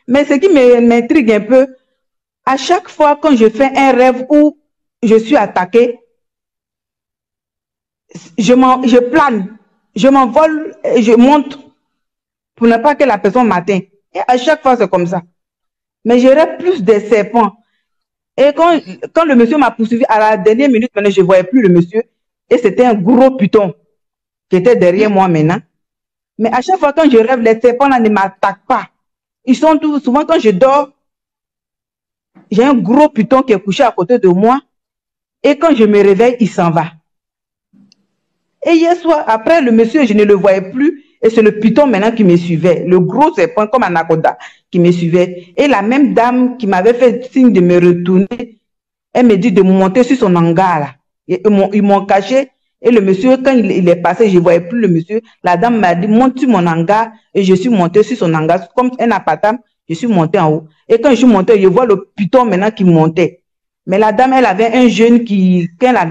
mais ce qui m'intrigue un peu, à chaque fois quand je fais un rêve où je suis attaquée, je plane, je m'envole et je monte pour ne pas que la personne m'atteigne. Et à chaque fois, c'est comme ça. Mais je rêve plus des serpents. Et quand le monsieur m'a poursuivi, à la dernière minute, maintenant, je ne voyais plus le monsieur. Et c'était un gros python qui était derrière moi maintenant. Mais à chaque fois, quand je rêve, les serpents là ne m'attaquent pas. Ils sont tous, souvent quand je dors, j'ai un gros python qui est couché à côté de moi. Et quand je me réveille, il s'en va. Et hier soir, après, le monsieur, je ne le voyais plus. Et c'est le python maintenant qui me suivait. Le gros serpent, comme un anaconda, qui me suivait. Et la même dame qui m'avait fait signe de me retourner, elle me dit de monter sur son hangar là. Ils m'ont caché. Et le monsieur, quand il est passé, je ne voyais plus le monsieur. La dame m'a dit, monte sur mon hangar. Et je suis montée sur son hangar. Comme un appartement, je suis montée en haut. Et quand je suis montée, je vois le python maintenant qui montait. Mais la dame, elle avait un jeune qui, quand elle a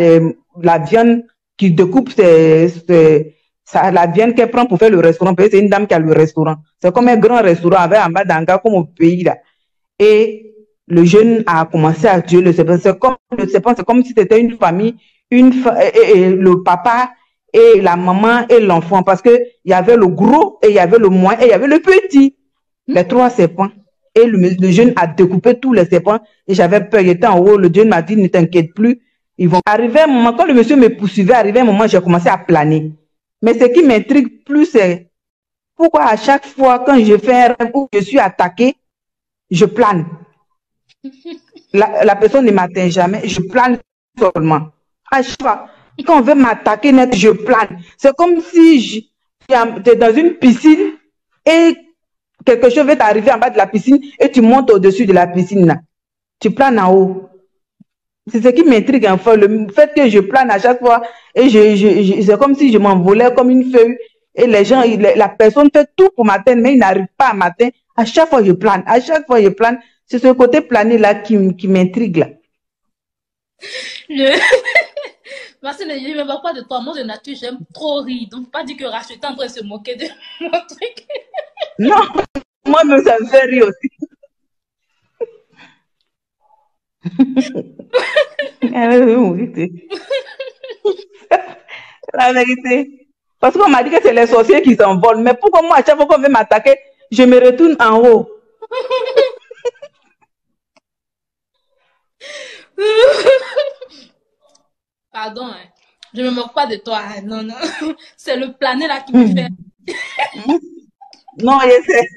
la viande, qui découpe la viande qu'elle prend pour faire le restaurant. C'est une dame qui a le restaurant. C'est comme un grand restaurant avec un bas d'hangar comme au pays là. Et le jeune a commencé à tuer le serpent. C'est comme si c'était une famille, le papa et la maman et l'enfant. Parce qu'il y avait le gros, et il y avait le moyen, et il y avait le petit. Les trois serpents. Et le jeune a découpé tous les serpents. Et j'avais peur, il était en haut. Le jeune m'a dit, ne t'inquiète plus. Ils vont arriver un moment, quand le monsieur me poursuivait, arrivé un moment, j'ai commencé à planer. Mais ce qui m'intrigue plus, c'est pourquoi à chaque fois, quand je fais un rêve où je suis attaquée, je plane. La personne ne m'atteint jamais, je plane seulement. À chaque fois, quand on veut m'attaquer net, je plane. C'est comme si tu es dans une piscine et quelque chose va t'arriver en bas de la piscine et tu montes au-dessus de la piscine. Là. Tu planes en haut. C'est ce qui m'intrigue enfin, le fait que je plane à chaque fois et c'est comme si je m'envolais comme une feuille et les gens, la personne fait tout pour m'atteindre mais il n'arrive pas à m'atteindre. À chaque fois je plane, à chaque fois je plane. C'est ce côté plané là qui m'intrigue là. Marcel, je ne me moque pas de toi. Moi, de nature, j'aime trop rire. Donc, pas dire que Rachel est en train de se moquer de mon truc. Non, moi-même, ça me fait rire aussi. La vérité. Parce qu'on m'a dit que c'est les sorciers qui s'envolent. Mais pourquoi moi, à chaque fois qu'on veut m'attaquer, je me retourne en haut? Pardon, hein. Je ne me moque pas de toi. Hein. Non, non. C'est le plané là qui me fait. Non, je sais.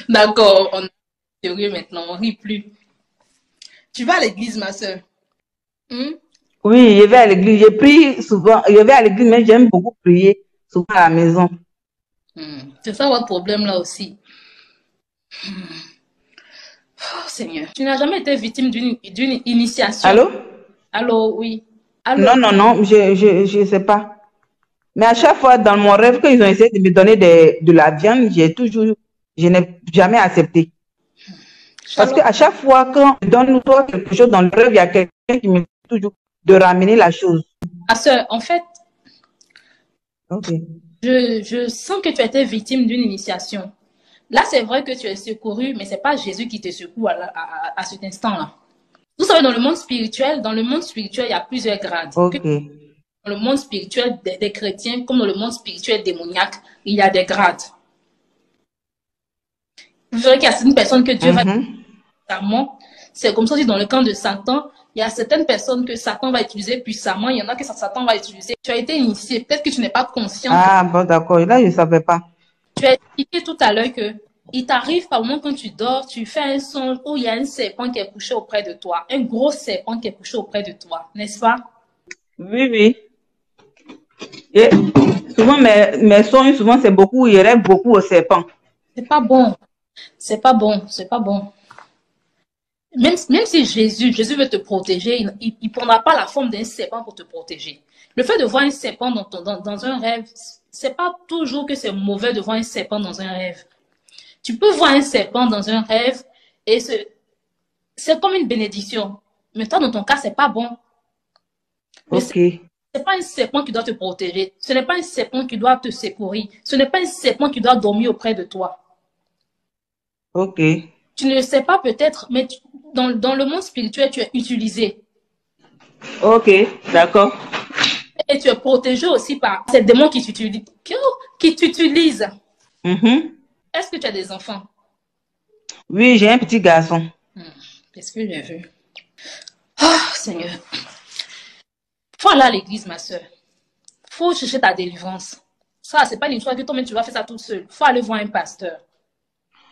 D'accord, on est sérieux maintenant, on rit plus. Tu vas à l'église, ma soeur? Oui, je vais à l'église. Je prie souvent. Je vais à l'église, mais j'aime beaucoup prier souvent à la maison. C'est ça votre problème là aussi. Oh, Seigneur. Tu n'as jamais été victime d'une initiation? Allô? Allô, oui. Allô? Non, non, non, je sais pas. Mais à chaque fois, dans mon rêve, quand ils ont essayé de me donner de la viande, je n'ai jamais accepté. Parce qu'à chaque fois, quand on donne toi quelque chose dans le rêve, il y a quelqu'un qui me dit toujours de ramener la chose. Ma soeur, en fait, okay. Je sens que tu as été victime d'une initiation. Là, c'est vrai que tu es secouru, mais c'est pas Jésus qui te secoue à cet instant-là. Vous savez, dans le monde spirituel, il y a plusieurs grades. Okay. Dans le monde spirituel des chrétiens, comme dans le monde spirituel démoniaque, il y a des grades. Vous verrez qu'il y a certaines personnes que Dieu va puissamment. C'est comme ça aussi dans le camp de Satan. Il y a certaines personnes que Satan va utiliser puissamment. Il y en a que Satan va utiliser. Tu as été initié. Peut-être que tu n'es pas conscient. Ah, bon, d'accord. Là, je ne savais pas. Tu as expliqué tout à l'heure que il t'arrive par moment quand tu dors, tu fais un son où il y a un serpent qui est couché auprès de toi. Un gros serpent qui est couché auprès de toi. N'est-ce pas? Oui, oui. Et souvent, mes sons, souvent, c'est beaucoup. Il rêve beaucoup au serpent. C'est pas bon. C'est pas bon. C'est pas bon. Même si Jésus veut te protéger, il ne prendra pas la forme d'un serpent pour te protéger. Le fait de voir un serpent dans un rêve, c'est pas toujours que c'est mauvais de voir un serpent dans un rêve. Tu peux voir un serpent dans un rêve et c'est comme une bénédiction. Mais toi, dans ton cas, c'est pas bon. Ok. C'est pas un serpent qui doit te protéger. Ce n'est pas un serpent qui doit te secourir. Ce n'est pas un serpent qui doit dormir auprès de toi. Ok. Tu ne le sais pas peut-être, mais dans le monde spirituel, tu es utilisé. Ok, d'accord. Et tu es protégé aussi par ces démons qui t'utilisent. Qui t'utilisent. Est-ce que tu as des enfants? Oui, j'ai un petit garçon. Qu'est-ce que j'ai vu? Ah, Seigneur. Faut aller à l'église, ma soeur. Faut chercher ta délivrance. Ça, c'est pas une histoire que toi-même tu vas faire ça tout seul. Faut aller voir un pasteur.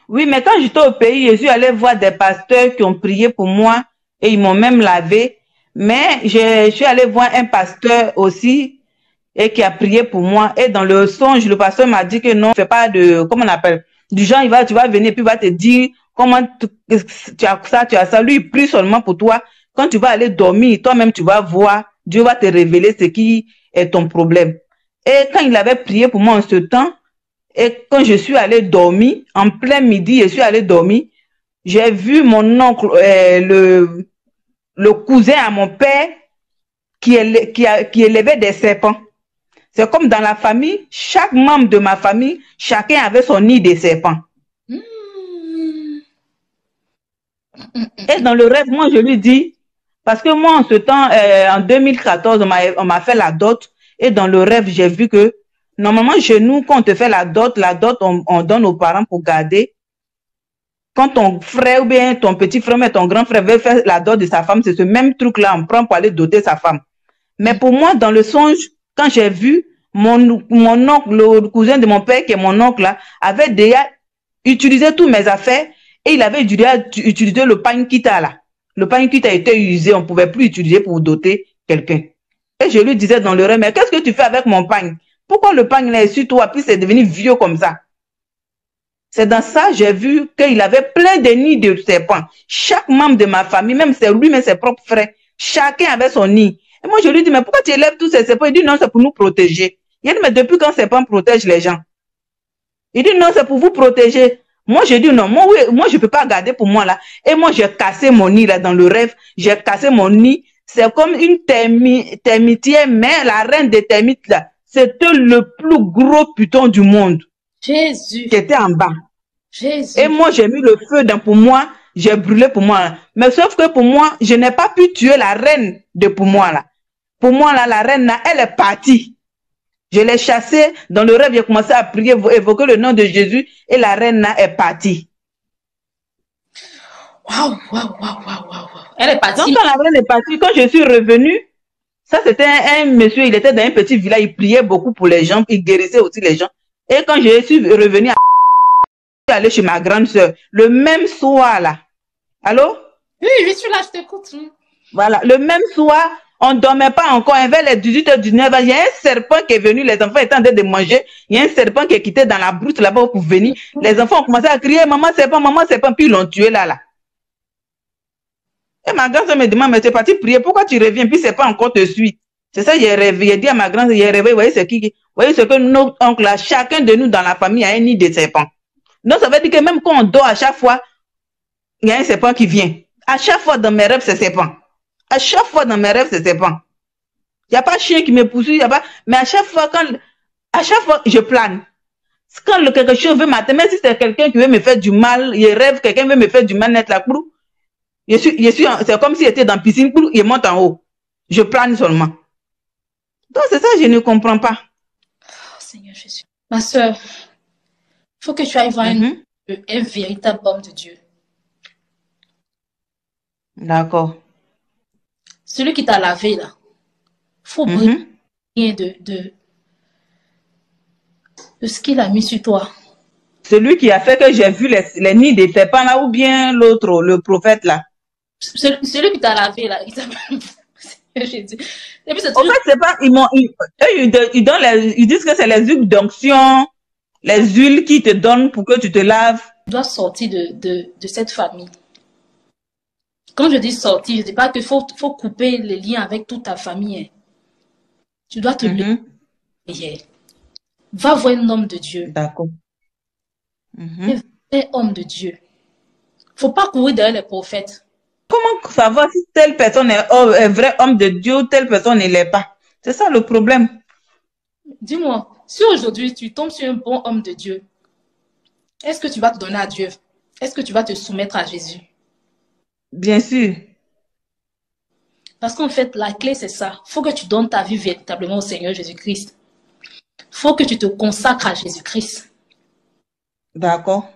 Oui, mais quand j'étais au pays, je suis allée voir des pasteurs qui ont prié pour moi et ils m'ont même lavé. Mais je suis allée voir un pasteur aussi et qui a prié pour moi. Et dans le songe, le pasteur m'a dit que non, fais pas de, comment on appelle, du genre, tu vas venir puis il va te dire comment tu as ça, tu as ça. Lui, il prie seulement pour toi. Quand tu vas aller dormir, toi-même, tu vas voir, Dieu va te révéler ce qui est ton problème. Et quand il avait prié pour moi en ce temps, et quand je suis allée dormir, en plein midi, je suis allée dormir, j'ai vu mon oncle, le cousin à mon père, qui élevait des serpents. C'est comme dans la famille, chaque membre de ma famille, chacun avait son nid de serpents. Et dans le rêve, moi, je lui dis, parce que moi, en ce temps, en 2014, on m'a fait la dot, et dans le rêve, j'ai vu que, normalement, chez nous, quand on te fait la dot, on donne aux parents pour garder. Quand ton frère ou bien ton petit frère ou ton grand frère veut faire la dot de sa femme, c'est ce même truc-là, on prend pour aller doter sa femme. Mais pour moi, dans le songe, quand j'ai vu, mon oncle, le cousin de mon père, qui est mon oncle là, avait déjà utilisé tous mes affaires et il avait déjà utilisé le pain kita là. Le pain kita était usé, on ne pouvait plus utiliser pour doter quelqu'un. Et je lui disais dans le rêve, mais qu'est-ce que tu fais avec mon pain? Pourquoi le pain là est sur toi, puis c'est devenu vieux comme ça? C'est dans ça j'ai vu qu'il avait plein de nids de serpents. Chaque membre de ma famille, même c'est lui, même ses propres frères, chacun avait son nid. Et moi, je lui dis, mais pourquoi tu élèves tous ces serpents? Il dit, non, c'est pour nous protéger. Il dit, mais depuis quand serpent protège les gens? Il dit, non, c'est pour vous protéger. Moi, je dis, non, moi, je ne peux pas garder pour moi, là. Et moi, j'ai cassé mon nid, là, dans le rêve. J'ai cassé mon nid. C'est comme une termitière, mais la reine des termites, là, c'était le plus gros putain du monde. Jésus. Qui était en bas. Jésus. Et moi, j'ai mis le feu pour moi. J'ai brûlé pour moi. Mais sauf que pour moi, je n'ai pas pu tuer la reine de pour moi, là. Pour moi, là, la reine, là, elle est partie. Je l'ai chassée. Dans le rêve, j'ai commencé à prier, évoquer le nom de Jésus. Et la reine, là, est partie. Waouh. Elle est partie. Donc, quand la reine est partie, quand je suis revenue, ça, c'était un monsieur, il était dans un petit village, il priait beaucoup pour les gens, il guérissait aussi les gens. Et quand je suis revenue, je suis allée chez ma grande soeur, le même soir, là. Allô? Oui, je suis là, je t'écoute. Voilà, le même soir, on ne dormait pas encore. Vers les 18h, 19h, il y a un serpent qui est venu. Les enfants étaient en train de manger. Il y a un serpent qui est quitté dans la brousse là-bas pour venir. Les enfants ont commencé à crier, maman serpent, puis ils l'ont tué là. Et ma grand-soeur me demande, mais tu es parti prier, pourquoi tu reviens? Puis serpent encore te suit. C'est ça, j'ai rêvé. J'ai dit à ma grand-soeur, j'ai rêvé, vous voyez, c'est qui? Vous voyez ce que notre oncle là, chacun de nous dans la famille a un nid de serpent. Donc ça veut dire que même quand on dort, à chaque fois, il y a un serpent qui vient. À chaque fois dans mes rêves, c'est serpent. À chaque fois dans mes rêves, c'est serpent. Il n'y a pas de chien qui me poursuit, mais à chaque fois, je plane. Quand quelque chose veut m'atteindre, même si c'est quelqu'un qui veut me faire du mal, je rêve, quelqu'un veut me faire du mal, net la cour. C'est comme s'il était dans la piscine, il monte en haut. Je plane seulement. Donc c'est ça, je ne comprends pas. Oh, Seigneur Jésus. Ma soeur, il faut que tu ailles voir un véritable homme de Dieu. D'accord. Celui qui t'a lavé, là. Faut briller de ce qu'il a mis sur toi. Celui qui a fait que j'ai vu les nids des serpents là, ou bien l'autre, le prophète là. Celui qui t'a lavé, là. Il s'appelle... J'ai dit. Et puis, en fait, c'est pas, ils disent que c'est les huiles d'onction, les huiles qui te donnent pour que tu te laves. Tu dois sortir de cette famille. Quand je dis sortir, je ne dis pas qu'il faut couper les liens avec toute ta famille. Hein. Tu dois te lever. Va voir un homme de Dieu. D'accord. Un homme de Dieu. Il ne faut pas courir derrière les prophètes. Comment savoir si telle personne est un vrai homme de Dieu ou telle personne ne l'est pas? C'est ça le problème. Dis-moi, si aujourd'hui tu tombes sur un bon homme de Dieu, est-ce que tu vas te donner à Dieu? Est-ce que tu vas te soumettre à Jésus? Bien sûr. Parce qu'en fait, la clé, c'est ça. Il faut que tu donnes ta vie véritablement au Seigneur Jésus-Christ. Il faut que tu te consacres à Jésus-Christ. D'accord.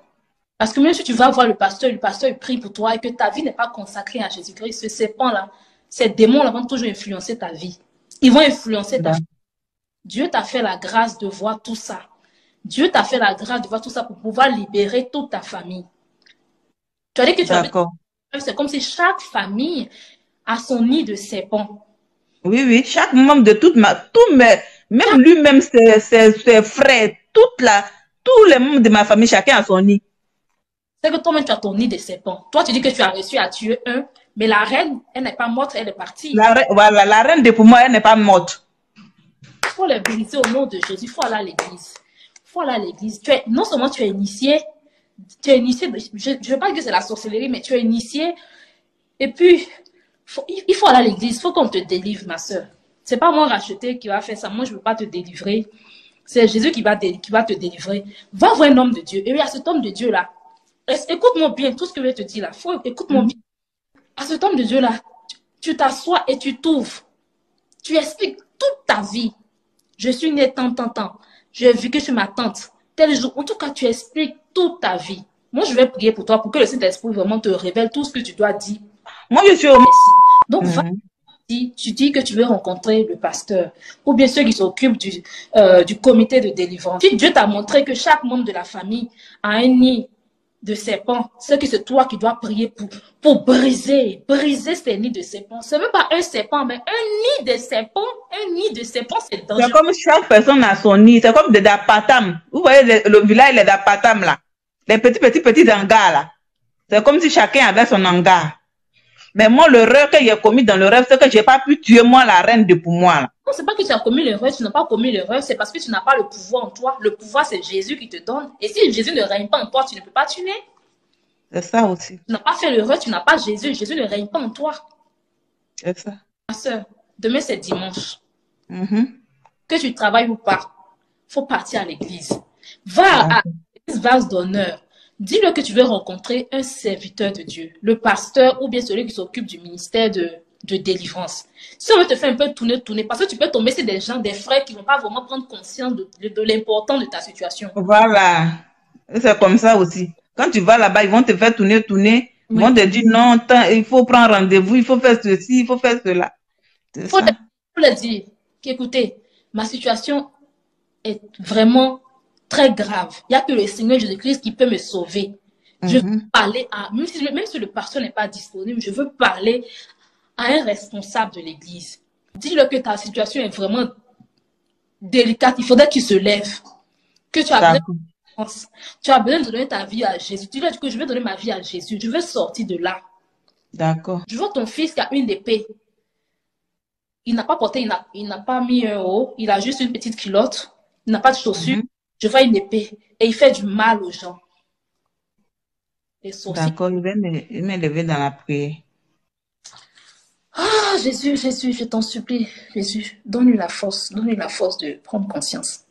Parce que même si tu vas voir le pasteur il prie pour toi et que ta vie n'est pas consacrée à Jésus-Christ, ce serpent-là, ces démons-là vont toujours influencer ta vie. Ils vont influencer ta vie. Dieu t'a fait la grâce de voir tout ça. Dieu t'a fait la grâce de voir tout ça pour pouvoir libérer toute ta famille. Tu as dit que tu avais... C'est comme si chaque famille a son nid de serpent. Oui, oui. Chaque membre de même lui-même, ses frères, tous les membres de ma famille, chacun a son nid. C'est que toi-même, tu as ton nid de serpent. Toi, tu dis que tu as réussi à tuer un, mais la reine, elle n'est pas morte, elle est partie. Voilà, la reine de pour moi, elle n'est pas morte. Il faut les briser au nom de Jésus. Il faut aller à l'église. Il faut aller à l'église. Non seulement tu es initié, je ne veux pas dire que c'est la sorcellerie, mais tu es initié. Et puis, il faut aller à l'église. Il faut qu'on te délivre, ma soeur. Ce n'est pas moi racheté qui va faire ça. Moi, je ne veux pas te délivrer. C'est Jésus qui va te délivrer. Va voir un homme de Dieu. Et oui, à cet homme de Dieu-là, écoute-moi bien, tout ce que je vais te dire là. Écoute-moi bien. À cet homme de Dieu-là, tu t'assois et tu t'ouvres. Tu expliques toute ta vie. Je suis née tant. J'ai vécu chez ma tante. Tel jour. En tout cas, tu expliques toute ta vie. Moi, je vais prier pour toi pour que le Saint-Esprit vraiment te révèle tout ce que tu dois dire. Moi, je suis au... Donc, si tu dis que tu veux rencontrer le pasteur ou bien ceux qui s'occupent du comité de délivrance. Si Dieu t'a montré que chaque membre de la famille a un nid de serpents, c'est que c'est toi qui dois prier pour briser ces nids de serpents. Ce n'est même pas un serpent, mais un nid de serpents. Un nid de serpents, c'est dangereux. C'est comme chaque personne a son nid. C'est comme des dapatam. Vous voyez le village, les dapatam là. Les petits hangars là. C'est comme si chacun avait son hangar. Mais moi, l'erreur que j'ai commis dans le rêve, c'est que je n'ai pas pu tuer moi la reine de pour moi. Là. Non, c'est pas que tu as commis l'erreur, tu n'as pas commis l'erreur, c'est parce que tu n'as pas le pouvoir en toi. Le pouvoir, c'est Jésus qui te donne. Et si Jésus ne règne pas en toi, tu ne peux pas tuer. C'est ça aussi. Tu n'as pas fait l'erreur, tu n'as pas Jésus. Jésus ne règne pas en toi. C'est ça. Ma soeur, demain c'est dimanche. Que tu travailles ou pas, il faut partir à l'église. Va à l'église vase d'honneur. Dis-le que tu veux rencontrer un serviteur de Dieu, le pasteur ou bien celui qui s'occupe du ministère de délivrance. Si on veut te faire un peu tourner, parce que tu peux tomber sur des gens, des frères qui ne vont pas vraiment prendre conscience de l'importance de ta situation. Voilà. C'est comme ça aussi. Quand tu vas là-bas, ils vont te faire tourner. Ils vont te dire non, il faut prendre rendez-vous, il faut faire ceci, il faut faire cela. Il faut leur dire qu'écoutez, ma situation est vraiment très grave. Il n'y a que le Seigneur Jésus-Christ qui peut me sauver. Je veux parler à, même si le pasteur n'est pas disponible, je veux parler à un responsable de l'église. Dis-le que ta situation est vraiment délicate. Il faudrait qu'il se lève. Que tu as besoin de donner ta vie à Jésus. Dis-le que je vais donner ma vie à Jésus. Je veux sortir de là. D'accord. Je vois ton fils qui a une épée. Il n'a pas porté, il n'a pas mis un haut. Il a juste une petite culotte. Il n'a pas de chaussures. Je vois une épée et il fait du mal aux gens. D'accord, il va m'élever dans la prière. Ah, Jésus, je t'en supplie. Jésus, donne-lui la force de prendre conscience.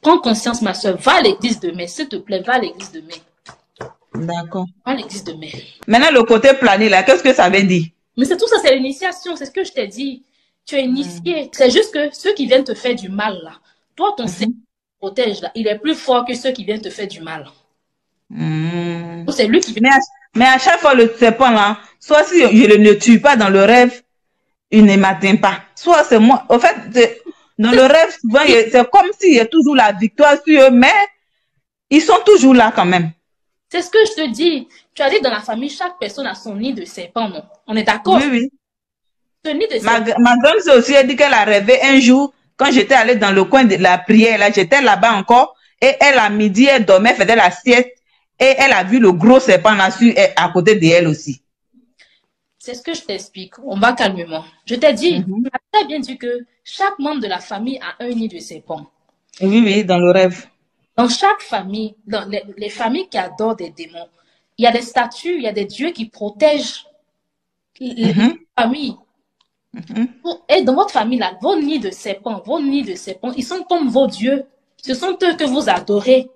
Prends conscience, ma soeur. Va à l'église demain, s'il te plaît, va à l'église demain. D'accord. Va à l'église demain. Maintenant, le côté plané, là, qu'est-ce que ça veut dire? Mais c'est tout ça, c'est l'initiation, c'est ce que je t'ai dit. Tu es initié. C'est juste que ceux qui viennent te faire du mal, là, toi, ton Seigneur protège, là, il est plus fort que ceux qui viennent te faire du mal. C'est lui qui vient. Mais à chaque fois, le serpent, là, soit si je ne tue pas dans le rêve, il ne m'atteint pas. Soit c'est moi. En fait, dans le rêve, souvent, c'est comme s'il y a toujours la victoire sur eux, mais ils sont toujours là quand même. C'est ce que je te dis. Tu as dit dans la famille, chaque personne a son nid de serpent, non? On est d'accord? Oui, oui. Ce nid de serpent. Ma grande soeur aussi a dit qu'elle a rêvé un jour, quand j'étais allée dans le coin de la prière, là, j'étais là-bas encore, et elle, à midi, elle dormait, faisait la sieste, et elle a vu le gros serpent là à côté d'elle aussi. C'est ce que je t'explique. On va calmement. Je t'ai dit, tu as très bien dit que chaque membre de la famille a un nid de serpent. Oui, oui, dans le rêve. Dans chaque famille, dans les familles qui adorent des démons, il y a des statues, il y a des dieux qui protègent les familles. Et dans votre famille, là, vos nids de serpents, ils sont comme vos dieux. Ce sont eux que vous adorez.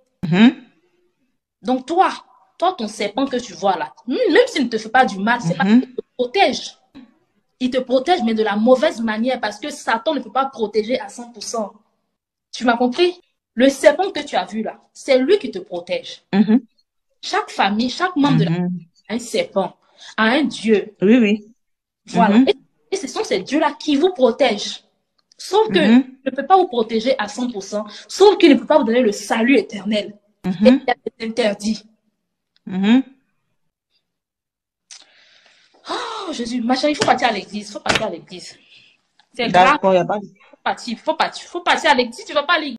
Donc toi, ton serpent que tu vois là, même s'il ne te fait pas du mal, c'est parce qu'il te protège. Il te protège, mais de la mauvaise manière, parce que Satan ne peut pas protéger à 100%. Tu m'as compris? Le serpent que tu as vu là, c'est lui qui te protège. Chaque famille, chaque membre de la famille a un serpent, a un dieu. Oui, oui. Voilà. Et ce sont ces dieux-là qui vous protègent. Sauf qu'il ne peut pas vous protéger à 100%, sauf qu'il ne peut pas vous donner le salut éternel. Et il y a des interdits. Oh, Jésus, ma chérie, il faut partir à l'église. C'est grave. D'accord, il n'y a pas de... Faut partir à l'église. Si tu ne vas pas à l'église,